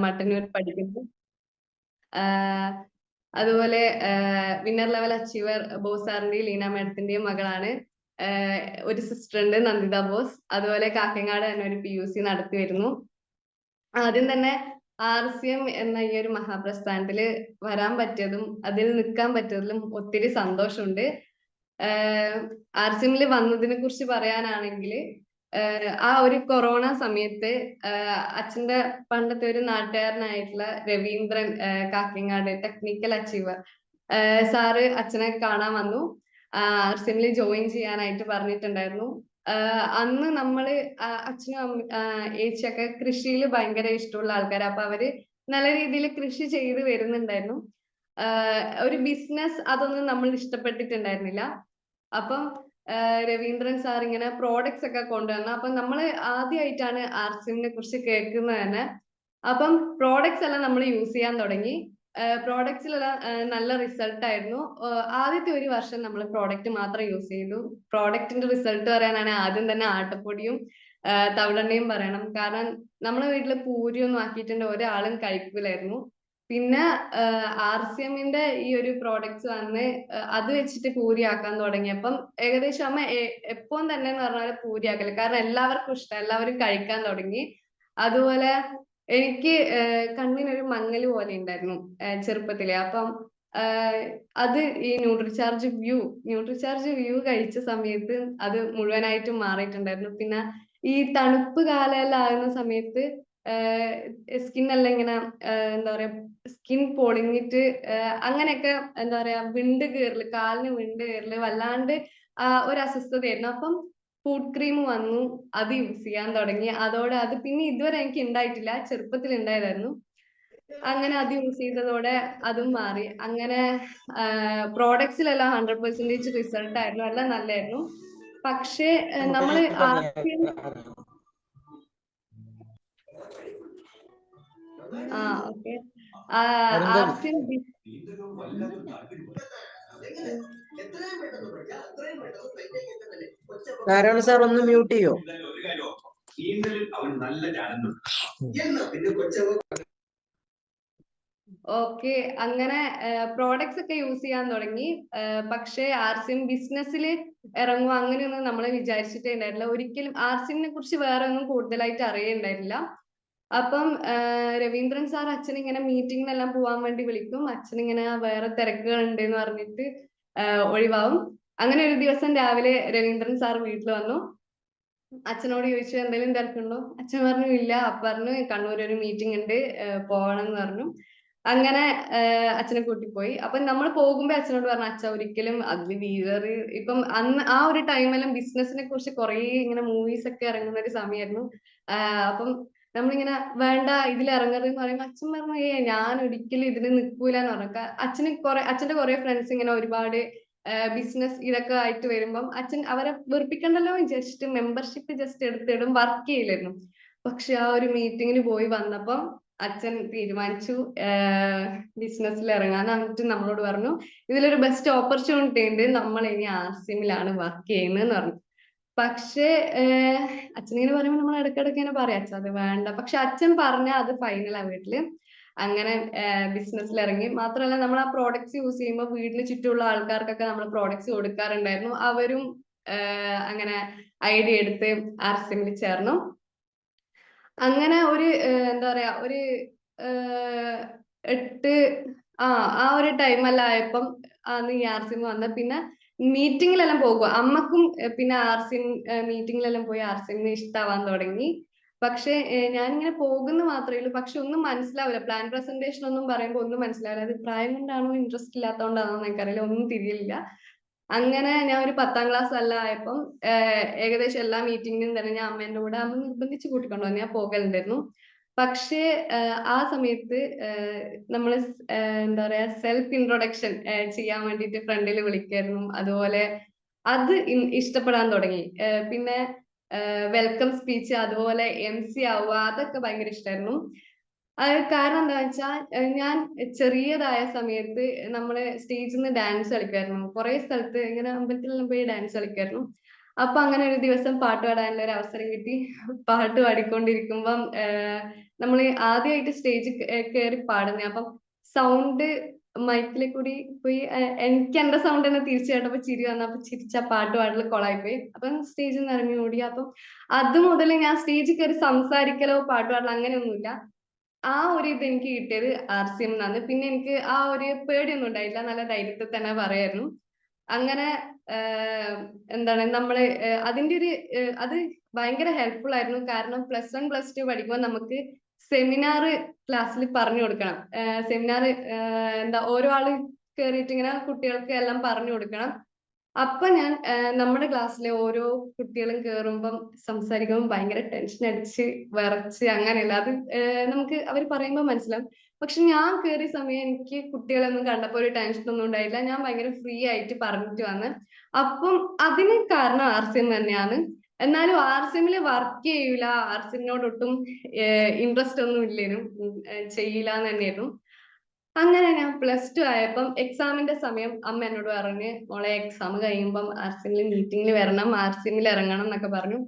മട്ടന്നൂർ പഠിക്കുന്നു. ആഹ് അതുപോലെ വിന്നർ ലെവൽ അച്ചീവർ ബോസ് സാറിന്റെയും ലീന മാഡത്തിന്റെയും മകളാണ്. ആഹ് ഒരു സിസ്റ്റർ ഉണ്ട്, നന്ദിത ബോസ്. അതുപോലെ കാക്കങ്ങാട് തന്നെ ഒരു PUC നടത്തി വരുന്നു. ആദ്യം തന്നെ RCM എന്ന ഈ ഒരു മഹാപ്രസ്ഥാനത്തില് വരാൻ പറ്റിയതും അതിൽ നിൽക്കാൻ പറ്റിയതിലും ഒത്തിരി സന്തോഷമുണ്ട്. RCMൽ വന്നതിനെ കുറിച്ച് പറയാനാണെങ്കിൽ ആ ഒരു കൊറോണ സമയത്ത് അച്ഛന്റെ പണ്ടത്തെ ഒരു നാട്ടുകാരനായിട്ടുള്ള രവീന്ദ്രൻ, കാക്കിങ്ങാട് ടെക്നിക്കൽ അച്ചീവർ സാറ് അച്ഛനെ കാണാൻ വന്നു. RCMൽ ജോയിൻ ചെയ്യാനായിട്ട് പറഞ്ഞിട്ടുണ്ടായിരുന്നു. അന്ന് നമ്മള് അച്ഛനും ഏച്ചിയൊക്കെ കൃഷിയിൽ ഭയങ്കര ഇഷ്ടമുള്ള ആൾക്കാർ. അപ്പൊ അവര് നല്ല രീതിയിൽ കൃഷി ചെയ്ത് വരുന്നുണ്ടായിരുന്നു. ഒരു ബിസിനസ് അതൊന്നും നമ്മൾ ഇഷ്ടപ്പെട്ടിട്ടുണ്ടായിരുന്നില്ല. അപ്പം രവീന്ദ്രൻ സാർ ഇങ്ങനെ പ്രോഡക്ട്സ് ഒക്കെ കൊണ്ടുവന്നു. അപ്പൊ നമ്മൾ ആദ്യമായിട്ടാണ് RCMനെ കുറിച്ച് കേൾക്കുന്നത് തന്നെ. അപ്പം പ്രോഡക്ട്സ് എല്ലാം നമ്മൾ യൂസ് ചെയ്യാൻ തുടങ്ങി. പ്രോഡക്ട്സിലെല്ലാം നല്ല റിസൾട്ട് ആയിരുന്നു. ആദ്യത്തെ ഒരു വർഷം നമ്മൾ പ്രോഡക്റ്റ് മാത്രം യൂസ് ചെയ്തു. പ്രോഡക്റ്റിന്റെ റിസൾട്ട് പറയാനാണ് ആദ്യം തന്നെ ആട്ടപ്പൊടിയും തവിടെണ്ണയും പറയണം. കാരണം നമ്മളെ വീട്ടില് പൂരിയൊന്നും ആക്കിയിട്ടുണ്ട് ഒരാളും കഴിക്കൂലായിരുന്നു. പിന്നെ RCMന്റെ ഈ ഒരു പ്രോഡക്ട്സ് വന്ന് അത് വെച്ചിട്ട് പൂരി ആക്കാൻ തുടങ്ങിയപ്പം ഏകദേശം അമ്മ എപ്പം തന്നെ എന്ന് പറഞ്ഞാൽ പൂരി ആക്കല്. കാരണം എല്ലാവർക്കും ഇഷ്ടം, എല്ലാവരും കഴിക്കാൻ തുടങ്ങി. അതുപോലെ എനിക്ക് കണ്ണിനൊരു മങ്ങല് പോലെ ഉണ്ടായിരുന്നു ചെറുപ്പത്തിലെ. അപ്പം അത് ഈ ന്യൂട്രിചാർജ് വ്യൂ കഴിച്ച സമയത്ത് അത് മുഴുവനായിട്ടും മാറിയിട്ടുണ്ടായിരുന്നു. പിന്നെ ഈ തണുപ്പ് കാലമെല്ലാം ആകുന്ന സമയത്ത് സ്കിന്നെല്ലാം ഇങ്ങനെ എന്താ പറയാ, സ്കിൻ പൊളിഞ്ഞിട്ട് അങ്ങനെയൊക്കെ എന്താ പറയാ, വിണ്ട് കീറല്, കാലിന് വിണ്ട് കീറല്, വല്ലാണ്ട് ഒരു അസ്വസ്ഥതയായിരുന്നു. അപ്പം ഫുഡ് ക്രീം വന്നു, അത് യൂസ് ചെയ്യാൻ തുടങ്ങി. അതോടെ അത് പിന്നെ ഇതുവരെ എനിക്ക് ഉണ്ടായിട്ടില്ല, ചെറുപ്പത്തിൽ ഉണ്ടായതായിരുന്നു. അങ്ങനെ അത് യൂസ് ചെയ്തതോടെ അതും മാറി. അങ്ങനെ പ്രോഡക്ട്സിലെല്ലാം 100% റിസൾട്ട് ആയിരുന്നു, എല്ലാം നല്ലായിരുന്നു. പക്ഷേ നമ്മള് ആർക്കും ഓക്കെ ആർക്കും നാരായണ സാർ ഒന്ന് മ്യൂട്ട് ചെയ്യോ? ഓക്കെ, അങ്ങനെ പ്രോഡക്ട്സ് ഒക്കെ യൂസ് ചെയ്യാൻ തുടങ്ങി. പക്ഷേ RCM ബിസിനസ്സിൽ ഇറങ്ങും അങ്ങനെയൊന്നും നമ്മൾ വിചാരിച്ചിട്ടേ ഉണ്ടായിട്ടില്ല. ഒരിക്കലും RCMനെ കുറിച്ച് വേറെ ഒന്നും കൂടുതലായിട്ട് അറിയുണ്ടായിരുന്നില്ല. അപ്പം രവീന്ദ്രൻ സാർ അച്ഛൻ ഇങ്ങനെ മീറ്റിങ്ങിനെല്ലാം പോവാൻ വേണ്ടി വിളിക്കും. അച്ഛൻ ഇങ്ങനെ വേറെ തിരക്കുകൾ ഉണ്ട് എന്ന് പറഞ്ഞിട്ട് ഒഴിവാവും. അങ്ങനെ ഒരു ദിവസം രാവിലെ രവീന്ദ്രൻ സാർ വീട്ടിൽ വന്നു. അച്ഛനോട് ചോദിച്ചു എന്തെങ്കിലും തിരക്കുണ്ടോ? അച്ഛൻ പറഞ്ഞു ഇല്ല. അപ്പൊ പറഞ്ഞു കണ്ണൂർ ഒരു മീറ്റിംഗ് ഉണ്ട്, പോകണം എന്ന് പറഞ്ഞു. അങ്ങനെ അച്ഛനെ കൂട്ടിപ്പോയി. അപ്പൊ നമ്മൾ പോകുമ്പോ അച്ഛനോട് പറഞ്ഞു അച്ഛ ഒരിക്കലും അതിൽ വീഴറി. ഇപ്പം അന്ന് ആ ഒരു ടൈമെല്ലാം ബിസിനസിനെ കുറിച്ച് കുറെ ഇങ്ങനെ മൂവീസ് ഒക്കെ ഇറങ്ങുന്ന ഒരു സമയമായിരുന്നു. അപ്പം നമ്മളിങ്ങനെ വേണ്ട ഇതിൽ ഇറങ്ങരുത് എന്ന് പറയുമ്പോൾ അച്ഛൻ പറഞ്ഞു ഞാൻ ഒരിക്കലും ഇതിന് നിൽക്കൂലെന്ന് പറഞ്ഞു. അച്ഛന്റെ കുറെ ഫ്രണ്ട്സ് ഇങ്ങനെ ഒരുപാട് ബിസിനസ് ഇതൊക്കെ ആയിട്ട് വരുമ്പം അച്ഛൻ അവരെ വെറുപ്പിക്കണ്ടല്ലോ വിചാരിച്ചിട്ട് മെമ്പർഷിപ്പ് ജസ്റ്റ് എടുത്തിടും, വർക്ക് ചെയ്യില്ലായിരുന്നു. പക്ഷെ ആ ഒരു മീറ്റിങ്ങിന് പോയി വന്നപ്പം അച്ഛൻ തീരുമാനിച്ചു ബിസിനസ്സിൽ ഇറങ്ങാൻ. എന്നിട്ട് നമ്മളോട് പറഞ്ഞു ഇതിലൊരു ബെസ്റ്റ് ഓപ്പർച്യൂണിറ്റി ഉണ്ട്, നമ്മൾ ഇനി RCMലാണ് വർക്ക് ചെയ്യുന്നതെന്ന് പറഞ്ഞു. പക്ഷേ അച്ഛനിങ്ങനെ പറയുമ്പോൾ നമ്മൾ ഇടയ്ക്കിടയ്ക്ക് ഇങ്ങനെ പറയാം അച്ഛൻ അത് വേണ്ട. പക്ഷെ അച്ഛൻ പറഞ്ഞ അത് ഫൈനലാ വീട്ടില്. അങ്ങനെ ബിസിനസ്സിൽ ഇറങ്ങി. മാത്രമല്ല നമ്മൾ ആ പ്രോഡക്ട്സ് യൂസ് ചെയ്യുമ്പോൾ വീട്ടിൽ ചുറ്റുമുള്ള ആൾക്കാർക്കൊക്കെ നമ്മൾ പ്രോഡക്ട്സ് കൊടുക്കാറുണ്ടായിരുന്നു. അവരും അങ്ങനെ ഐഡിയ എടുത്ത് RCMൽ ചേർന്നു. അങ്ങനെ ഒരു എന്താ പറയാ, ഒരു 8 ആ ഒരു ടൈമെല്ലാം ആയപ്പം അന്ന് ഈ RCM വന്ന. പിന്നെ മീറ്റിങ്ങിലെല്ലാം പോകുക അമ്മക്കും പിന്നെ RCM മീറ്റിങ്ങിലെല്ലാം പോയി RCMനെ ഇഷ്ടാവാൻ തുടങ്ങി. പക്ഷെ ഞാനിങ്ങനെ പോകുന്ന മാത്രമേ ഉള്ളൂ. പക്ഷെ ഒന്നും മനസ്സിലാവില്ല. പ്ലാൻ പ്രസന്റേഷൻ ഒന്നും പറയുമ്പോൾ ഒന്നും മനസ്സിലാവില്ല. അത് പ്രായം കൊണ്ടാണോ ഇൻട്രസ്റ്റ് ഇല്ലാത്തതുകൊണ്ടാണോ എനിക്കറിയില്ല, ഒന്നും തിരിയില്ല. അങ്ങനെ ഞാൻ ഒരു 10ാം ക്ലാസ് എല്ലാം ആയപ്പം ഏകദേശം എല്ലാ മീറ്റിങ്ങിനും തന്നെ ഞാൻ അമ്മേന്റെ കൂടെ, അമ്മ നിർബന്ധിച്ച് കൂട്ടിക്കൊണ്ടു ഞാൻ പോകലുണ്ടായിരുന്നു. പക്ഷേ ആ സമയത്ത് നമ്മൾ എന്താ പറയാ, സെൽഫ് ഇൻട്രൊഡക്ഷൻ ചെയ്യാൻ വേണ്ടിയിട്ട് ഫ്രണ്ടിൽ വിളിക്കായിരുന്നു. അതുപോലെ അത് ഇഷ്ടപ്പെടാൻ തുടങ്ങി. പിന്നെ വെൽക്കം സ്പീച്ച്, അതുപോലെ MC ആവുക, അതൊക്കെ ഭയങ്കര ഇഷ്ടമായിരുന്നു. അത് കാരണം എന്താ വെച്ചാൽ ഞാൻ ചെറിയതായ സമയത്ത് നമ്മള് സ്റ്റേജിൽ നിന്ന് ഡാൻസ് കളിക്കുമായിരുന്നു. കുറെ സ്ഥലത്ത് ഇങ്ങനെ അമ്പലത്തിലെല്ലാം പോയി ഡാൻസ് കളിക്കുമായിരുന്നു. അപ്പൊ അങ്ങനെ ഒരു ദിവസം പാട്ട് പാടാനുള്ള ഒരു അവസരം കിട്ടി. പാട്ട് പാടിക്കൊണ്ടിരിക്കുമ്പം നമ്മൾ ആദ്യമായിട്ട് സ്റ്റേജിൽ കയറി പാടുന്നേ. അപ്പം സൗണ്ട് മൈക്കിലെ കൂടി പോയി. എനിക്ക് എന്റെ സൗണ്ട് തന്നെ തിരിച്ചു കേട്ടപ്പോ ചിരി വന്നു. അപ്പൊ ചിരിച്ച പാട്ട് പാടൽ കൊളായിപ്പോയി. അപ്പം സ്റ്റേജിൽ നിന്ന് ഇറങ്ങി ഓടി. അപ്പം അത് മുതൽ ഞാൻ സ്റ്റേജിൽ കയറി സംസാരിക്കലോ പാട്ട് പാടലോ അങ്ങനെയൊന്നുമില്ല. ആ ഒരു ഇത് എനിക്ക് കിട്ടിയത് RCM ന്നാണ്. പിന്നെ എനിക്ക് ആ ഒരു പേടിയൊന്നും ഉണ്ടായില്ല, നല്ല ധൈര്യത്തിൽ തന്നെ പറയായിരുന്നു. അങ്ങനെ എന്താണ് നമ്മള് അതിന്റെ ഒരു അത് ഭയങ്കര ഹെൽപ്ഫുൾ ആയിരുന്നു. കാരണം +1 +2 പഠിക്കുമ്പോൾ നമുക്ക് സെമിനാർ ക്ലാസ്സിൽ പറഞ്ഞു കൊടുക്കണം. സെമിനാർ എന്താ ഓരോ ആള് കയറിയിട്ട് ഇങ്ങനെ കുട്ടികൾക്ക് എല്ലാം പറഞ്ഞു കൊടുക്കണം. അപ്പൊ ഞാൻ നമ്മുടെ ക്ലാസ്സിലെ ഓരോ കുട്ടികളും കേറുമ്പം സംസാരിക്കുമ്പോൾ ഭയങ്കര ടെൻഷൻ അടിച്ച് വിറച്ച് അങ്ങനെയല്ല. അത് നമുക്ക് അവർ പറയുമ്പോൾ മനസ്സിലാവും. പക്ഷെ ഞാൻ കയറിയ സമയം എനിക്ക് കുട്ടികളൊന്നും കണ്ടപ്പോ ഒരു ടെൻഷൻ ഒന്നും ഉണ്ടായില്ല. ഞാൻ ഭയങ്കര ഫ്രീ ആയിട്ട് പറഞ്ഞിട്ട് വന്ന്. അപ്പം അതിന് കാരണം RCM തന്നെയാണ്. എന്നാലും RCMൽ വർക്ക് ചെയ്യൂല, RCMനോട് ഒട്ടും ഇൻട്രസ്റ്റ് ഒന്നും ഇല്ലേനും, ചെയ്യില്ല എന്ന് തന്നെയായിരുന്നു. അങ്ങനെ ഞാൻ +2 ആയപ്പം എക്സാമിന്റെ സമയം അമ്മ എന്നോട് പറഞ്ഞ്, മോളെ എക്സാം കഴിയുമ്പം RCMൽ മീറ്റിംഗിൽ വരണം, RCMൽ ഇറങ്ങണം എന്നൊക്കെ പറഞ്ഞു.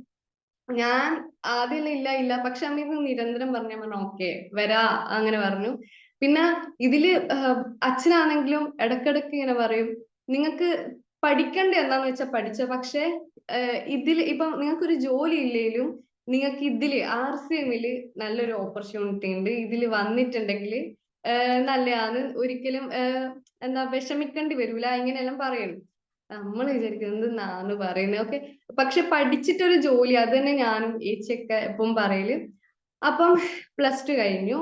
ഞാൻ ആദ്യം ഇല്ല ഇല്ല, പക്ഷെ അമ്മ ഇത് നിരന്തരം പറഞ്ഞു. ഞാൻ പറഞ്ഞു ഓക്കെ വരാ, അങ്ങനെ പറഞ്ഞു. പിന്നെ ഇതില് അച്ഛനാണെങ്കിലും ഇടക്കിടക്ക് ഇങ്ങനെ പറയും, നിങ്ങൾക്ക് പഠിക്കണ്ടേ എന്താന്ന് വെച്ചാൽ പഠിച്ചോ, പക്ഷെ ഇതിൽ ഇപ്പം നിങ്ങൾക്കൊരു ജോലി ഇല്ലേലും നിങ്ങൾക്ക് ഇതില് RCMൽ നല്ലൊരു ഓപ്പർച്യൂണിറ്റി ഉണ്ട്, ഇതിൽ വന്നിട്ടുണ്ടെങ്കിൽ നല്ലതാണ്, ഒരിക്കലും എന്താ വിഷമിക്കേണ്ടി വരൂല, ഇങ്ങനെയെല്ലാം പറയുന്നു. നമ്മൾ വിചാരിക്കുന്നത് നാന്ന് പറയുന്നത് ഓക്കെ, പക്ഷെ പഠിച്ചിട്ടൊരു ജോലി, അത് തന്നെ ഞാനും ഏച്ചിയൊക്കെ എപ്പം പറയല്. അപ്പം +2 കഴിഞ്ഞു,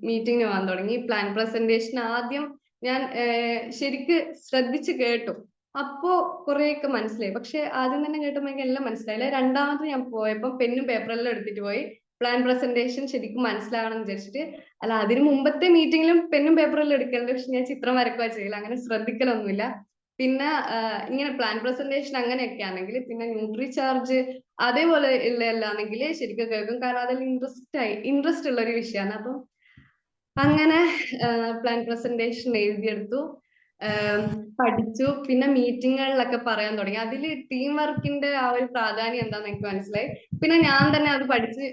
മീറ്റിംഗിന് പോകാൻ തുടങ്ങി. പ്ലാൻ പ്രസന്റേഷൻ ആദ്യം ഞാൻ ശരിക്ക് ശ്രദ്ധിച്ച് കേട്ടു. അപ്പോ കുറെയൊക്കെ മനസ്സിലായി. പക്ഷെ ആദ്യം തന്നെ കേട്ടപ്പോൾ എനിക്ക് എല്ലാം മനസ്സിലായില്ല. രണ്ടാമത് ഞാൻ പോയപ്പോ പെന്നും പേപ്പറെല്ലാം എടുത്തിട്ട് പോയി. പ്ലാൻ പ്രസന്റേഷൻ ശരിക്കും മനസ്സിലാവണം എന്ന് വിചാരിച്ചിട്ട്. അല്ല, അതിന് മുമ്പത്തെ മീറ്റിംഗിലും പെന്നും പേപ്പറെല്ലാം എടുക്കലുണ്ട്, പക്ഷെ ഞാൻ ചിത്രം വരക്കുക ചെയ്യില്ല, അങ്ങനെ ശ്രദ്ധിക്കലൊന്നുമില്ല. പിന്നെ ഇങ്ങനെ പ്ലാൻ പ്രസന്റേഷൻ അങ്ങനെയൊക്കെ ആണെങ്കിൽ, പിന്നെ ന്യൂട്രി ചാർജ് അതേപോലെ ഉള്ള എല്ലാണെങ്കിൽ ശരിക്കും കേൾക്കും. കാരണം അതിൽ ഇൻട്രസ്റ്റ് ഉള്ള ഒരു വിഷയമാണ്. അപ്പം അങ്ങനെ പ്ലാൻ പ്രസന്റേഷൻ എഴുതിയെടുത്തു, പഠിച്ചു. പിന്നെ മീറ്റിങ്ങുകളിലൊക്കെ പറയാൻ തുടങ്ങി. അതിൽ ടീം വർക്കിന്റെ ആ ഒരു പ്രാധാന്യം എന്താന്ന് എനിക്ക് മനസ്സിലായി. പിന്നെ ഞാൻ തന്നെ അത് പഠിച്ച്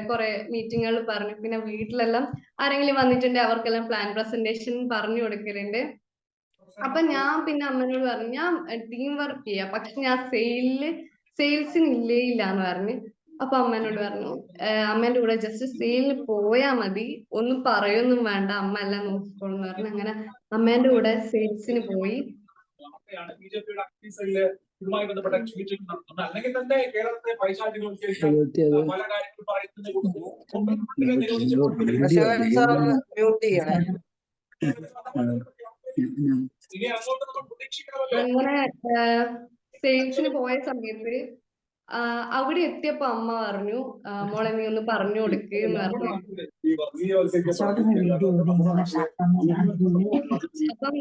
കുറെ മീറ്റിങ്ങുകളിൽ പറഞ്ഞു. പിന്നെ വീട്ടിലെല്ലാം ആരെങ്കിലും വന്നിട്ടുണ്ടെങ്കിൽ അവർക്കെല്ലാം പ്ലാൻ പ്രസന്റേഷൻ പറഞ്ഞു കൊടുക്കലുണ്ട്. അപ്പൊ ഞാൻ പിന്നെ അമ്മനോട് പറഞ്ഞു, ഞാൻ ടീം വർക്ക് ചെയ്യാം, പക്ഷെ ഞാൻ സെയിൽസിന് ഇല്ലേ ഇല്ല എന്ന് പറഞ്ഞു. അപ്പൊ അമ്മേനോട് പറഞ്ഞു, അമ്മേന്റെ കൂടെ ജസ്റ്റ് സെയിലിന് പോയാ മതി, ഒന്നും പറയൊന്നും വേണ്ട, അമ്മ എല്ലാം നോക്കിക്കോളും എന്ന് പറഞ്ഞു. അങ്ങനെ അമ്മേന്റെ കൂടെ സെയിൽസിന് പോയി. ഇതുമായി ബന്ധപ്പെട്ട ട്വീറ്റുകൾ നടത്തുന്നത്, അല്ലെങ്കിൽ തന്നെ കേരളത്തിലെ പൈശാചികൾക്ക് പല കാര്യങ്ങൾ ശിവൻ സാർ ഒന്ന് മ്യൂട്ട് ചെയ്യണേ. ഇനി അങ്ങോട്ട് നമ്മൾ പ്രതീക്ഷിക്കണമല്ലോ. അങ്ങനെ സെയിൽസിന് പോയ സമയത്ത് അവിടെ എത്തിയപ്പോ അമ്മ പറഞ്ഞു, മോളെ നീ ഒന്ന് പറഞ്ഞു കൊടുക്ക് എന്ന് പറഞ്ഞു. അപ്പം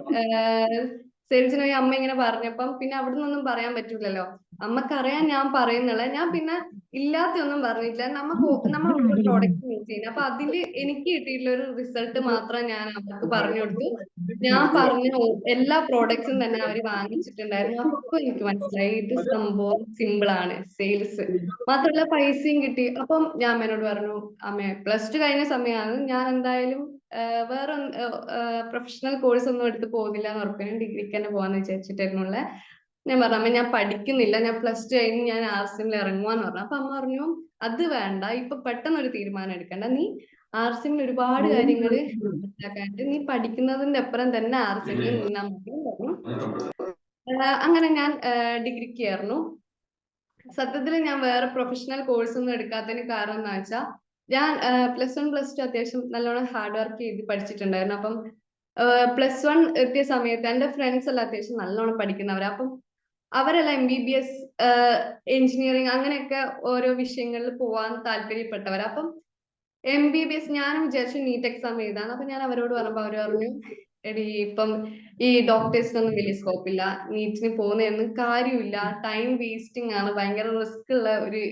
സെയിൽസിന് പോയി അമ്മ ഇങ്ങനെ പറഞ്ഞപ്പം പിന്നെ അവിടെ നിന്നൊന്നും പറയാൻ പറ്റൂലല്ലോ. അമ്മക്കറിയാൻ ഞാൻ പറയുന്നുള്ള. ഞാൻ പിന്നെ ഇല്ലാത്തൊന്നും പറഞ്ഞിട്ടില്ല. നമ്മൾ ഓരോ പ്രോഡക്റ്റ് യൂസ് ചെയ്യുന്നത്, അപ്പൊ അതില് എനിക്ക് കിട്ടിയിട്ടുള്ള ഒരു റിസൾട്ട് മാത്രം ഞാൻ അവർക്ക് പറഞ്ഞു കൊടുത്തു. ഞാൻ പറഞ്ഞ എല്ലാ പ്രോഡക്ട്സും തന്നെ അവര് വാങ്ങിച്ചിട്ടുണ്ടായിരുന്നു. അപ്പൊ എനിക്ക് മനസ്സിലായി ഇത് സംഭവം സിമ്പിൾ ആണ്, സെയിൽസ് മാത്രമല്ല പൈസയും കിട്ടി. അപ്പം ഞാൻ അമ്മേനോട് പറഞ്ഞു, അമ്മേ +2 കഴിഞ്ഞ സമയമാണ്, ഞാൻ എന്തായാലും വേറെ പ്രൊഫഷണൽ കോഴ്സ് ഒന്നും എടുത്ത് പോകുന്നില്ല എന്ന് ഉറപ്പിനും, ഡിഗ്രിക്ക് തന്നെ പോകാന്ന് വിചാരിച്ചിട്ടായിരുന്നുള്ള. ഞാൻ പറഞ്ഞു, അമ്മ ഞാൻ പഠിക്കുന്നില്ല, ഞാൻ +2 കഴിഞ്ഞ് ഞാൻ RCMൽ ഇറങ്ങുവാന്ന് പറഞ്ഞു. അപ്പൊ അമ്മ പറഞ്ഞു, അത് വേണ്ട, ഇപ്പൊ പെട്ടെന്നൊരു തീരുമാനം എടുക്കണ്ട, നീ RCMൽ ഒരുപാട് കാര്യങ്ങൾ മനസ്സിലാക്കാനുണ്ട്, നീ പഠിക്കുന്നതിന്റെ അപ്പുറം തന്നെ RCMൽ നിന്നാ മതി എന്ന് പറഞ്ഞു. അങ്ങനെ ഞാൻ ഡിഗ്രിക്ക് ചേർന്നു. സത്യത്തിൽ ഞാൻ വേറെ പ്രൊഫഷണൽ കോഴ്സ് ഒന്നും എടുക്കാത്തതിന് കാരണം എന്താ വെച്ചാൽ, ഞാൻ +1 +2 അത്യാവശ്യം നല്ലോണം ഹാർഡ് വർക്ക് ചെയ്ത് പഠിച്ചിട്ടുണ്ടായിരുന്നു. അപ്പം +1 എത്തിയ സമയത്ത് എന്റെ ഫ്രണ്ട്സ് എല്ലാം അത്യാവശ്യം നല്ലോണം പഠിക്കുന്നവരാ. അപ്പം അവരെല്ലാം MBBS, എഞ്ചിനീയറിംഗ് അങ്ങനെയൊക്കെ ഓരോ വിഷയങ്ങളിൽ പോവാൻ താല്പര്യപ്പെട്ടവരാ. അപ്പം MBBS ഞാനും വിചാരിച്ചു നീറ്റ് എക്സാം എഴുതാന്ന്. അപ്പൊ ഞാൻ അവരോട് പറഞ്ഞപ്പോ അവര് പറഞ്ഞു, എടി ഇപ്പം ഈ ഡോക്ടേഴ്സിനൊന്നും വലിയ സ്കോപ്പ് ഇല്ല, നീറ്റിന് പോകുന്നതൊന്നും കാര്യമില്ല, ടൈം വേസ്റ്റിംഗ് ആണ്, ഭയങ്കര റിസ്ക് ഉള്ള ഒരു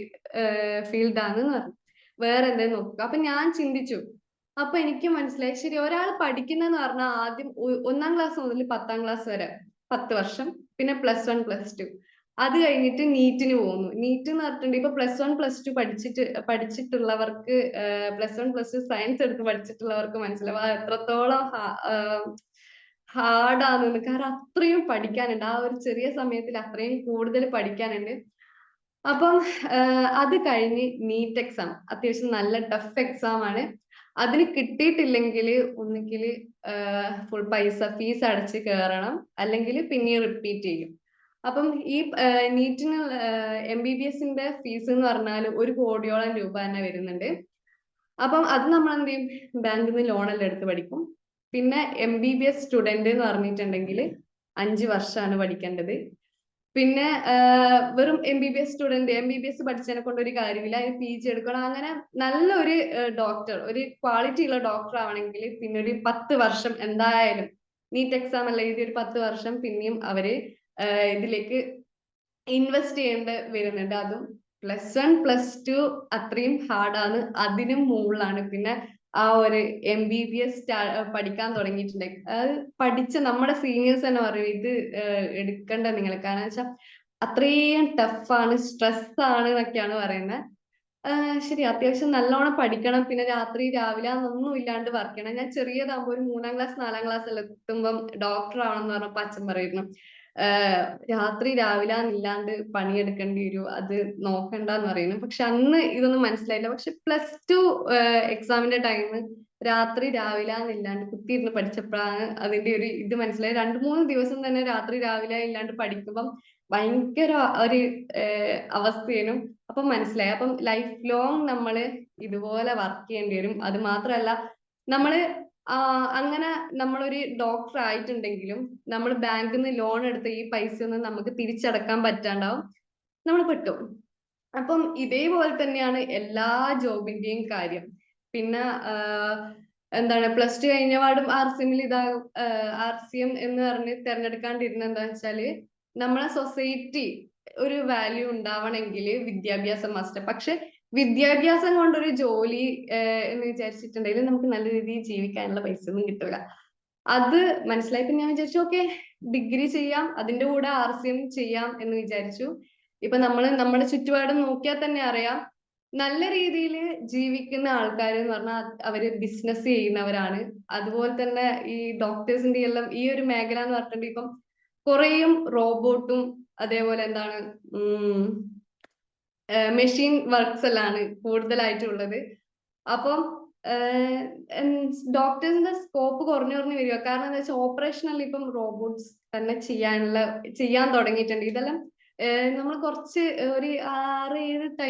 ഫീൽഡ് ആണെന്ന് പറഞ്ഞു. വേറെ എന്തെങ്കിലും നോക്കുക. അപ്പൊ ഞാൻ ചിന്തിച്ചു. അപ്പൊ എനിക്ക് മനസ്സിലായി, ശരി, ഒരാൾ പഠിക്കുന്നതെന്ന് പറഞ്ഞാൽ ആദ്യം 1ാം ക്ലാസ് മുതൽ 10ാം ക്ലാസ് വരെ 10 വർഷം, പിന്നെ +1 +2, അത് കഴിഞ്ഞിട്ട് നീറ്റിന് പോകുന്നു. നീറ്റ് എന്ന് പറഞ്ഞിട്ടുണ്ടെങ്കിൽ ഇപ്പൊ +1 +2 പഠിച്ചിട്ടുള്ളവർക്ക് +1 +2 സയൻസ് എടുത്ത് പഠിച്ചിട്ടുള്ളവർക്ക് മനസ്സിലാവും അത് എത്രത്തോളം ഹാർഡാണെന്ന്. കാരണം അത്രയും പഠിക്കാനുണ്ട്, ആ ഒരു ചെറിയ സമയത്തിൽ അത്രയും കൂടുതൽ പഠിക്കാനുണ്ട്. അപ്പം അത് കഴിഞ്ഞ് നീറ്റ് എക്സാം അത്യാവശ്യം നല്ല ടഫ് എക്സാം ആണ്. അതിന് കിട്ടിയിട്ടില്ലെങ്കിൽ ഒന്നുകിൽ ഫുൾ പൈസ ഫീസ് അടച്ച് കയറണം, അല്ലെങ്കിൽ പിന്നെ റിപ്പീറ്റ് ചെയ്യും. അപ്പം ഈ നീറ്റിന് MBBSന്റെ ഫീസ് എന്ന് പറഞ്ഞാൽ 1 കോടിയോളം രൂപ തന്നെ വരുന്നുണ്ട്. അപ്പം അത് നമ്മൾ എന്ത് ചെയ്യും, ബാങ്കിൽ നിന്ന് ലോണെല്ലാം എടുത്ത് പഠിക്കും. പിന്നെ MBBS സ്റ്റുഡന്റ് എന്ന് പറഞ്ഞിട്ടുണ്ടെങ്കിൽ 5 വർഷമാണ് പഠിക്കേണ്ടത്. പിന്നെ വെറും MBBS സ്റ്റുഡന്റ് MBBS പഠിച്ചതിനെ കൊണ്ട് ഒരു കാര്യമില്ല, അതിന് PG എടുക്കണം. അങ്ങനെ നല്ലൊരു ഡോക്ടർ, ഒരു ക്വാളിറ്റി ഉള്ള ഡോക്ടർ ആവണമെങ്കിൽ പിന്നെ ഒരു 10 വർഷം എന്തായാലും നീറ്റ് എക്സാം എല്ലാം എഴുതി ഒരു 10 വർഷം പിന്നെയും അവര് ഇതിലേക്ക് ഇൻവെസ്റ്റ് ചെയ്യേണ്ടി വരുന്നുണ്ട്. അതും +1 +2 അത്രയും ഹാർഡാണ്, അതിനും മുകളിലാണ് പിന്നെ ആ ഒരു MBBS പഠിക്കാൻ തുടങ്ങിയിട്ടുണ്ടെങ്കിൽ അത് പഠിച്ച നമ്മുടെ സീനിയേഴ്സ് തന്നെ പറയും ഇത് എടുക്കണ്ട നിങ്ങൾ, കാരണം വെച്ചാൽ അത്രയും ടഫാണ്, സ്ട്രെസ് ആണ് എന്നൊക്കെയാണ് പറയുന്നത്. ശരി, അത്യാവശ്യം നല്ലോണം പഠിക്കണം, പിന്നെ രാത്രി രാവിലെ ഒന്നും ഇല്ലാണ്ട് വർക്ക് ചെയ്യണം. ഞാൻ ചെറിയതാകുമ്പോൾ ഒരു 3-ാം ക്ലാസ് 4-ാം ക്ലാസ് എത്തുമ്പം ഡോക്ടർ ആവണമെന്ന് പറഞ്ഞപ്പോ അച്ഛൻ പറയുന്നു രാത്രി രാവിലെ ഇല്ലാണ്ട് പണിയെടുക്കേണ്ടി വരും, അത് നോക്കണ്ടെന്ന് പറയുന്നു. പക്ഷെ അന്ന് ഇതൊന്നും മനസ്സിലായില്ല. പക്ഷെ +2 എക്സാമിന്റെ ടൈം രാത്രി രാവിലെ ഇല്ലാണ്ട് കുത്തിയിരുന്ന് പഠിച്ചപ്പോഴാണ് അതിന്റെ ഒരു ഇത് മനസ്സിലായത്. 2-3 ദിവസം തന്നെ രാത്രി രാവിലെ ഇല്ലാണ്ട് പഠിക്കുമ്പം ഭയങ്കര ഒരു അവസ്ഥയേനും. അപ്പം മനസ്സിലായി, അപ്പം ലൈഫ് ലോങ് നമ്മള് ഇതുപോലെ വർക്ക് ചെയ്യേണ്ടി വരും. അത് മാത്രമല്ല, നമ്മള് അങ്ങനെ നമ്മളൊരു ഡോക്ടർ ആയിട്ടുണ്ടെങ്കിലും നമ്മൾ ബാങ്കിൽ നിന്ന് ലോൺ എടുത്ത ഈ പൈസ ഒന്നും നമുക്ക് തിരിച്ചടക്കാൻ പറ്റാണ്ടാവും, നമ്മൾ പെട്ടു. അപ്പം ഇതേപോലെ തന്നെയാണ് എല്ലാ ജോബിന്റെയും കാര്യം. പിന്നെ എന്താണ് +2 കഴിഞ്ഞ പാടും RCMൽ ഇതാകും. RCM എന്ന് പറഞ്ഞ് തിരഞ്ഞെടുക്കാണ്ടിരുന്ന എന്താ വെച്ചാല് നമ്മളെ സൊസൈറ്റി ഒരു വാല്യൂ ഉണ്ടാവണമെങ്കിൽ വിദ്യാഭ്യാസം മസ്റ്റ്. പക്ഷെ വിദ്യാഭ്യാസം കൊണ്ടൊരു ജോലി എന്ന് വിചാരിച്ചിട്ടുണ്ടെങ്കിൽ നമുക്ക് നല്ല രീതിയിൽ ജീവിക്കാനുള്ള പൈസ ഒന്നും കിട്ടില്ല. അത് മനസ്സിലായപ്പോ ഞാൻ വിചാരിച്ചു ഓക്കെ, ഡിഗ്രി ചെയ്യാം, അതിന്റെ കൂടെ RCM ചെയ്യാം എന്ന് വിചാരിച്ചു. ഇപ്പൊ നമ്മുടെ ചുറ്റുപാടും നോക്കിയാൽ തന്നെ അറിയാം, നല്ല രീതിയിൽ ജീവിക്കുന്ന ആൾക്കാർ എന്ന് പറഞ്ഞാൽ അവര് ബിസിനസ് ചെയ്യുന്നവരാണ്. അതുപോലെ തന്നെ ഈ ഡോക്ടേഴ്സിന്റെ എല്ലാം ഈ ഒരു മേഖല എന്ന് പറഞ്ഞിട്ടുണ്ടെങ്കിൽ ഇപ്പം കുറേയും റോബോട്ടും അതേപോലെ എന്താണ് മെഷീൻ വർക്ക്സ് എല്ലാമാണ് കൂടുതലായിട്ടുള്ളത്. അപ്പം ഡോക്ടേഴ്സിന്റെ സ്കോപ്പ് കുറഞ്ഞു വരിക. കാരണം എന്താ വെച്ചാൽ ഓപ്പറേഷനൽ ഇപ്പം റോബോട്ട്സ് തന്നെ ചെയ്യാൻ തുടങ്ങിയിട്ടുണ്ട്. ഇതെല്ലാം നമ്മൾ കുറച്ച് ഒരു 6-7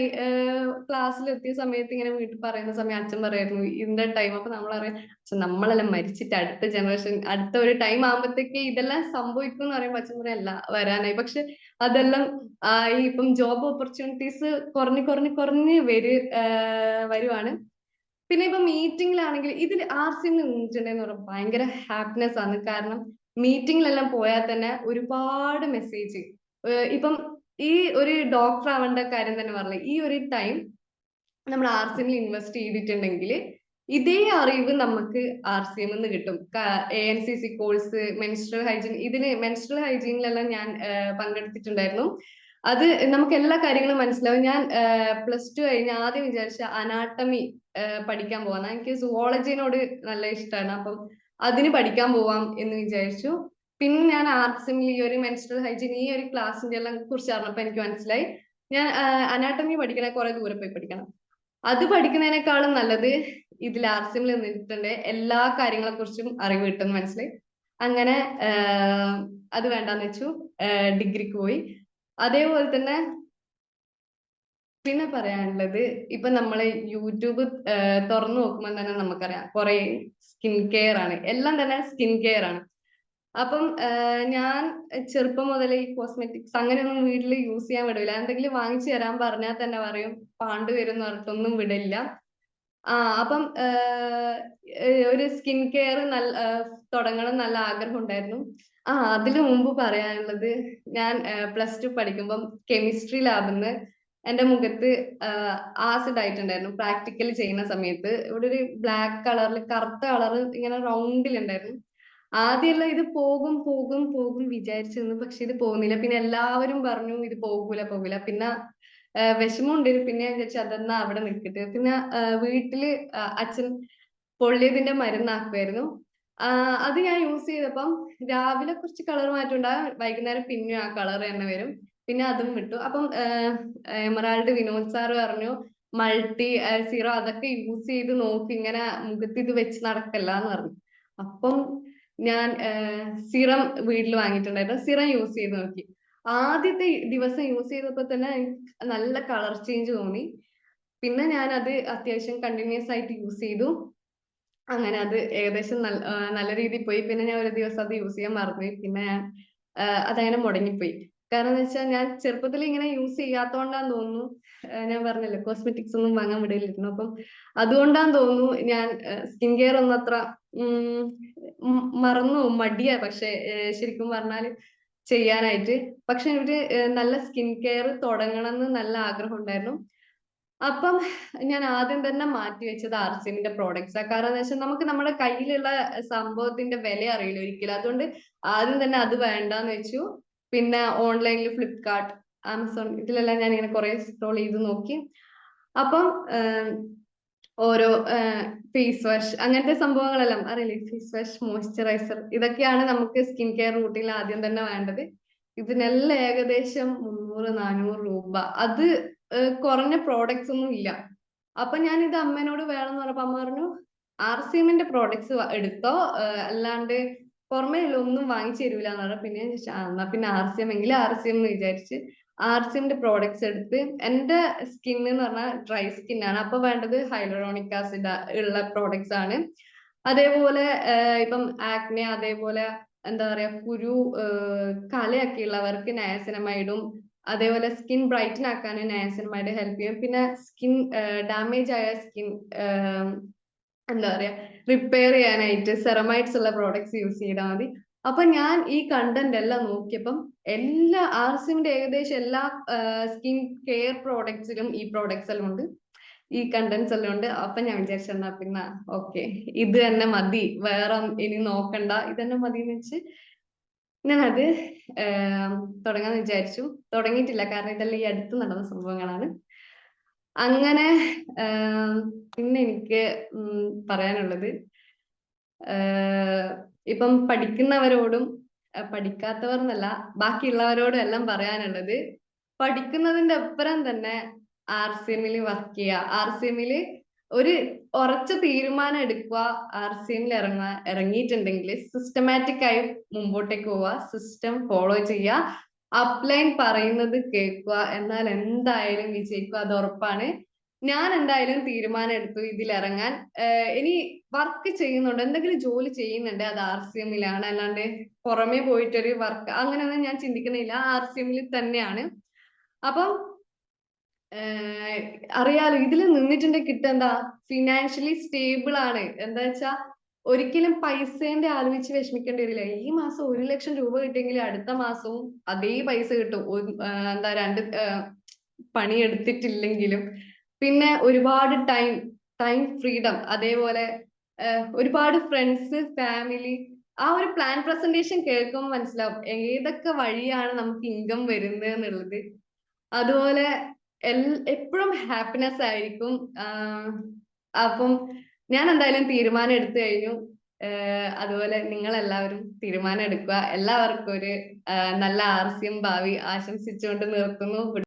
ക്ലാസ്സിലെത്തിയ സമയത്ത് ഇങ്ങനെ വീട്ടിൽ പറയുന്ന സമയം അച്ഛൻ പറയായിരുന്നു ഇതിന്റെ ടൈം. അപ്പൊ നമ്മളറിയാം നമ്മളെല്ലാം മരിച്ചിട്ട് അടുത്ത ജനറേഷൻ അടുത്ത ഒരു ടൈം ആകുമ്പോഴത്തേക്ക് ഇതെല്ലാം സംഭവിക്കും എന്ന് പറയുമ്പോൾ അച്ഛൻ പറയല്ല വരാനായി. പക്ഷെ അതെല്ലാം ഈ ഇപ്പം ജോബ് ഓപ്പർച്യൂണിറ്റീസ് കുറഞ്ഞ് വരുവാണ്. പിന്നെ ഇപ്പൊ മീറ്റിംഗിലാണെങ്കിൽ ഇതിൽ RCM നിന്നിട്ടുണ്ടെന്ന് പറയുമ്പോൾ ഭയങ്കര ഹാപ്പിനെസ് ആണ്. കാരണം മീറ്റിംഗിലെല്ലാം പോയാൽ തന്നെ ഒരുപാട് മെസ്സേജ്, ഇപ്പം ഈ ഒരു ഡോക്ടർ ആവേണ്ട കാര്യം തന്നെ പറഞ്ഞില്ലേ, ഈ ഒരു ടൈം നമ്മൾ RCMൽ ഇൻവെസ്റ്റ് ചെയ്തിട്ടുണ്ടെങ്കിൽ ഇതേ അറിവ് നമുക്ക് RCM എന്ന് കിട്ടും. ANCC course, menstrual hygiene, menstrual ഹൈജീനിലെല്ലാം ഞാൻ പങ്കെടുത്തിട്ടുണ്ടായിരുന്നു. അത് നമുക്ക് എല്ലാ കാര്യങ്ങളും മനസ്സിലാവും. ഞാൻ +2 കഴിഞ്ഞ് ആദ്യം വിചാരിച്ച അനാട്ടമി പഠിക്കാൻ പോവാന്ന്. എനിക്ക് സുവോളജിനോട് നല്ല ഇഷ്ടമാണ്, അപ്പം അതിന് പഠിക്കാൻ പോവാം എന്ന് വിചാരിച്ചു. പിന്നെ ഞാൻ RCMൽ ഈ ഒരു മെൻസ്ട്രൽ ഹൈജീൻ ഈ ഒരു ക്ലാസ്സിന്റെ എല്ലാം കുറിച്ച് അറിഞ്ഞപ്പോൾ എനിക്ക് മനസ്സിലായി ഞാൻ അനാട്ടമി പഠിക്കണേ കുറെ ദൂരെ പോയി പഠിക്കണം. അത് പഠിക്കുന്നതിനേക്കാളും നല്ലത് ഇതിൽ RCMൽ നിന്നിട്ടുണ്ട് എല്ലാ കാര്യങ്ങളെ കുറിച്ചും അറിവ് കിട്ടുമെന്ന് മനസ്സിലായി. അങ്ങനെ അത് വേണ്ടാന്ന് വെച്ചു, ഡിഗ്രിക്ക് പോയി. അതേപോലെ തന്നെ പിന്നെ പറയാനുള്ളത്, ഇപ്പൊ നമ്മള് യൂട്യൂബ് തുറന്നു നോക്കുമ്പോൾ തന്നെ നമുക്കറിയാം കുറെ സ്കിൻ കെയർ ആണ്, എല്ലാം തന്നെ സ്കിൻ കെയർ ആണ്. അപ്പം ഞാൻ ചെറുപ്പം മുതൽ ഈ കോസ്മെറ്റിക്സ് അങ്ങനെയൊന്നും വീട്ടിൽ യൂസ് ചെയ്യാൻ വിടില്ല. എന്തെങ്കിലും വാങ്ങിച്ചു തരാൻ പറഞ്ഞാൽ തന്നെ പറയും പാണ്ട് വരും എന്ന് പറഞ്ഞിട്ടൊന്നും വിടില്ല. അപ്പം ഒരു സ്കിൻ കെയർ തുടങ്ങണം നല്ല ആഗ്രഹം ഉണ്ടായിരുന്നു. അതിനു മുമ്പ് പറയാനുള്ളത്, ഞാൻ +2 പഠിക്കുമ്പം കെമിസ്ട്രി ലാബിൽ നിന്ന് എന്റെ മുഖത്ത് ആസിഡ് ആയിട്ടുണ്ടായിരുന്നു പ്രാക്ടിക്കൽ ചെയ്യുന്ന സമയത്ത്. ഇവിടെ ഒരു ബ്ലാക്ക് കളറിൽ കറുത്ത കളർ ഇങ്ങനെ റൗണ്ടിൽ ഉണ്ടായിരുന്നു. ആദ്യമെല്ലാം ഇത് പോകും പോകും പോകും വിചാരിച്ചു നിന്നു, പക്ഷെ ഇത് പോകുന്നില്ല. പിന്നെ എല്ലാവരും പറഞ്ഞു ഇത് പോകൂല പോകൂല. പിന്നെ വിഷമമുണ്ട്. പിന്നെ ഞാൻ വിചാരിച്ചു അതെന്നാ അവിടെ നിൽക്കട്ടെ. പിന്നെ വീട്ടില് അച്ഛൻ പൊള്ളിയതിന്റെ മരുന്നാക്കുമായിരുന്നു. അത് ഞാൻ യൂസ് ചെയ്തപ്പം രാവിലെ കുറച്ച് കളർ മാറ്റം ഉണ്ടാകും, വൈകുന്നേരം പിന്നെ ആ കളർ തന്നെ വരും. പിന്നെ അതും വിട്ടു. അപ്പം എമറാൾഡ് വിനോദ് സാറ് പറഞ്ഞു മൾട്ടി സീറോ അതൊക്കെ യൂസ് ചെയ്ത് നോക്കി, ഇങ്ങനെ മുഖത്ത് ഇത് വെച്ച് നടക്കല്ല എന്ന് പറഞ്ഞു. അപ്പം ഞാൻ സിറം വീട്ടിൽ വാങ്ങിയിട്ടുണ്ടായിരുന്നു. സിറം യൂസ് ചെയ്ത് നോക്കി. ആദ്യത്തെ ദിവസം യൂസ് ചെയ്തപ്പോ തന്നെ എനിക്ക് നല്ല കളർ ചേഞ്ച് തോന്നി. പിന്നെ ഞാൻ അത് അത്യാവശ്യം കണ്ടിന്യൂസ് ആയിട്ട് യൂസ് ചെയ്തു. അങ്ങനെ അത് ഏകദേശം നല്ല രീതിയിൽ പോയി. പിന്നെ ഞാൻ ഒരു ദിവസം അത് യൂസ് ചെയ്യാൻ മറന്നുപോയി. പിന്നെ ഞാൻ അതങ്ങനെ മുടങ്ങിപ്പോയി. കാരണം എന്ന് വെച്ചാൽ ഞാൻ ചെറുപ്പത്തിൽ ഇങ്ങനെ യൂസ് ചെയ്യാത്തോണ്ടാന്ന് തോന്നുന്നു. ഞാൻ പറഞ്ഞല്ലോ കോസ്മെറ്റിക്സ് ഒന്നും വാങ്ങാൻ വിടില്ലായിരുന്നു. അപ്പം അതുകൊണ്ടാന്ന് തോന്നുന്നു ഞാൻ സ്കിൻ കെയർ ഒന്നും അത്ര മറന്നു, മടിയാ. പക്ഷെ ശരിക്കും പറഞ്ഞാല് ചെയ്യാനായിട്ട്. പക്ഷെ ഒരു നല്ല സ്കിൻ കെയർ തുടങ്ങണം എന്ന് നല്ല ആഗ്രഹം ഉണ്ടായിരുന്നു. അപ്പം ഞാൻ ആദ്യം തന്നെ മാറ്റി വെച്ചത് ആർസിഎമ്മിന്റെ പ്രോഡക്ട്സാ. കാരണം എന്താ വെച്ചാൽ നമുക്ക് നമ്മുടെ കയ്യിലുള്ള സംഭവത്തിന്റെ വില അറിയില്ല ഒരിക്കലും. അതുകൊണ്ട് ആദ്യം തന്നെ അത് വേണ്ടാന്ന് വെച്ചു. പിന്നെ ഓൺലൈനിൽ ഫ്ലിപ്കാർട്ട്, ആമസോൺ ഇതിലെല്ലാം ഞാൻ ഇങ്ങനെ കുറെ സ്ക്രോൾ ചെയ്ത് നോക്കി. അപ്പം ഓരോ ഫേസ് വാഷ് അങ്ങനത്തെ സംഭവങ്ങളെല്ലാം അറിയില്ലേ, ഫേസ് വാഷ്, മോയ്സ്ചറൈസർ, ഇതൊക്കെയാണ് നമുക്ക് സ്കിൻ കെയർ റൂട്ടീനിൽ ആദ്യം തന്നെ വേണ്ടത്. ഇതിനെല്ലാം ഏകദേശം 300-400 രൂപ. അത് കുറഞ്ഞ പ്രോഡക്ട്സ് ഒന്നും ഇല്ല. അപ്പൊ ഞാൻ ഇത് അമ്മേനോട് വേണമെന്ന് പറഞ്ഞപ്പോ അമ്മ പറഞ്ഞു ആർസിഎമ്മിന്റെ പ്രോഡക്ട്സ് എടുത്തോ, അല്ലാണ്ട് പുറമേ ഒന്നും വാങ്ങിച്ചു തരൂല എന്ന് പറഞ്ഞു. പിന്നെ എന്നാ പിന്നെ ആർസിഎം എങ്കിൽ ആർസിഎം എന്ന് വിചാരിച്ച് ആർസിഎമ്മിന്റെ പ്രോഡക്ട്സ് എടുത്ത്. എന്റെ സ്കിൻ എന്ന് പറഞ്ഞാൽ ഡ്രൈ സ്കിൻ ആണ്. അപ്പൊ വേണ്ടത് ഹൈലറോണിക് ആസിഡ് ഉള്ള പ്രോഡക്ട്സ് ആണ്. അതേപോലെ ഇപ്പം ആക്നെ, അതേപോലെ എന്താ പറയാ കുരു, കലയൊക്കെ ഉള്ളവർക്ക് നയാസിനമൈഡും, അതേപോലെ സ്കിൻ ബ്രൈറ്റൻ ആക്കാൻ നയാസിനമൈഡ് ഹെൽപ്പ് ചെയ്യും. പിന്നെ സ്കിൻ ഡാമേജ് ആയ സ്കിൻ എന്താ പറയാ റിപ്പയർ ചെയ്യാനായിട്ട് സെറമൈഡ്സ് ഉള്ള പ്രോഡക്ട്സ് യൂസ് ചെയ്താൽ മതി. അപ്പൊ ഞാൻ ഈ കണ്ടന്റ് എല്ലാം നോക്കിയപ്പം എല്ലാ ആർസിഎമ്മിന്റെ ഏകദേശം എല്ലാ സ്കിൻ കെയർ പ്രോഡക്ട്സിലും ഈ പ്രോഡക്ട്സ് എല്ലാം ഉണ്ട്, ഈ കണ്ടന്റ്സ് എല്ലാം ഉണ്ട്. അപ്പൊ ഞാൻ വിചാരിച്ചെന്നാ പിന്നെ ഓക്കെ ഇത് തന്നെ മതി, വേറെ ഇനി നോക്കണ്ട, ഇത് തന്നെ മതി എന്ന് വെച്ച് ഞാനത് തുടങ്ങാന്ന് വിചാരിച്ചു. തുടങ്ങിയിട്ടില്ല, കാരണം ഇതെല്ലാം ഈ അടുത്ത് നടന്ന സംഭവങ്ങളാണ്. അങ്ങനെ പിന്നെ എനിക്ക് പറയാനുള്ളത് ഇപ്പം പഠിക്കുന്നവരോടും പഠിക്കാത്തവർ എന്നല്ല ബാക്കിയുള്ളവരോടും എല്ലാം പറയാനുള്ളത്, പഠിക്കുന്നതിന്റെ അപ്പുറം തന്നെ ആർസിഎമ്മിൽ വർക്ക് ചെയ്യുക. ആർസിഎമ്മില് ഒരു ഉറച്ച തീരുമാനം എടുക്കുക. ആർസിഎമ്മിൽ ഇറങ്ങിയിട്ടുണ്ടെങ്കിൽ സിസ്റ്റമാറ്റിക് ആയി മുമ്പോട്ടേക്ക് പോവുക, സിസ്റ്റം ഫോളോ ചെയ്യുക, അപ്ലൈൻ പറയുന്നത് കേൾക്കുക. എന്നാൽ എന്തായാലും വിജയിക്കുക, അത് ഉറപ്പാണ്. ഞാൻ എന്തായാലും തീരുമാനം എടുത്തു ഇതിൽ ഇറങ്ങാൻ. ഇനി വർക്ക് ചെയ്യുന്നുണ്ട്, എന്തെങ്കിലും ജോലി ചെയ്യുന്നുണ്ട്, അത് ആർസിഎമ്മിലാണ്. അല്ലാണ്ട് പുറമെ പോയിട്ടൊരു വർക്ക് അങ്ങനെയൊന്നും ഞാൻ ചിന്തിക്കുന്നില്ല, ആർസിഎമ്മിൽ തന്നെയാണ്. അപ്പം അറിയാലോ ഇതിൽ നിന്നിട്ടുണ്ടെങ്കിൽ കിട്ടെന്താ, ഫിനാൻഷ്യലി സ്റ്റേബിൾ ആണ്. എന്താ വെച്ചാ ഒരിക്കലും പൈസേന്റെ ആലോചിച്ച് വിഷമിക്കേണ്ടി വരില്ല. ഈ മാസം 1 ലക്ഷം രൂപ കിട്ടിയെങ്കിൽ അടുത്ത മാസവും അതേ പൈസ കിട്ടും, എന്താ 2 പണിയെടുത്തിട്ടില്ലെങ്കിലും. പിന്നെ ഒരുപാട് ടൈം ഫ്രീഡം, അതേപോലെ ഒരുപാട് ഫ്രണ്ട്സ്, ഫാമിലി. ആ ഒരു പ്ലാൻ പ്രസന്റേഷൻ കേൾക്കുമ്പോൾ മനസ്സിലാവും ഏതൊക്കെ വഴിയാണ് നമുക്ക് ഇൻകം വരുന്നത് എന്നുള്ളത്. അതുപോലെ എപ്പോഴും ഹാപ്പിനെസ് ആയിരിക്കും. അപ്പം ഞാൻ എന്തായാലും തീരുമാനം എടുത്തു കഴിഞ്ഞു. അതുപോലെ നിങ്ങൾ എല്ലാവരും തീരുമാനം എടുക്കുക. എല്ലാവർക്കും ഒരു നല്ല ആർസിഎം ഭാവി ആശംസിച്ചുകൊണ്ട് നിർത്തുന്നു.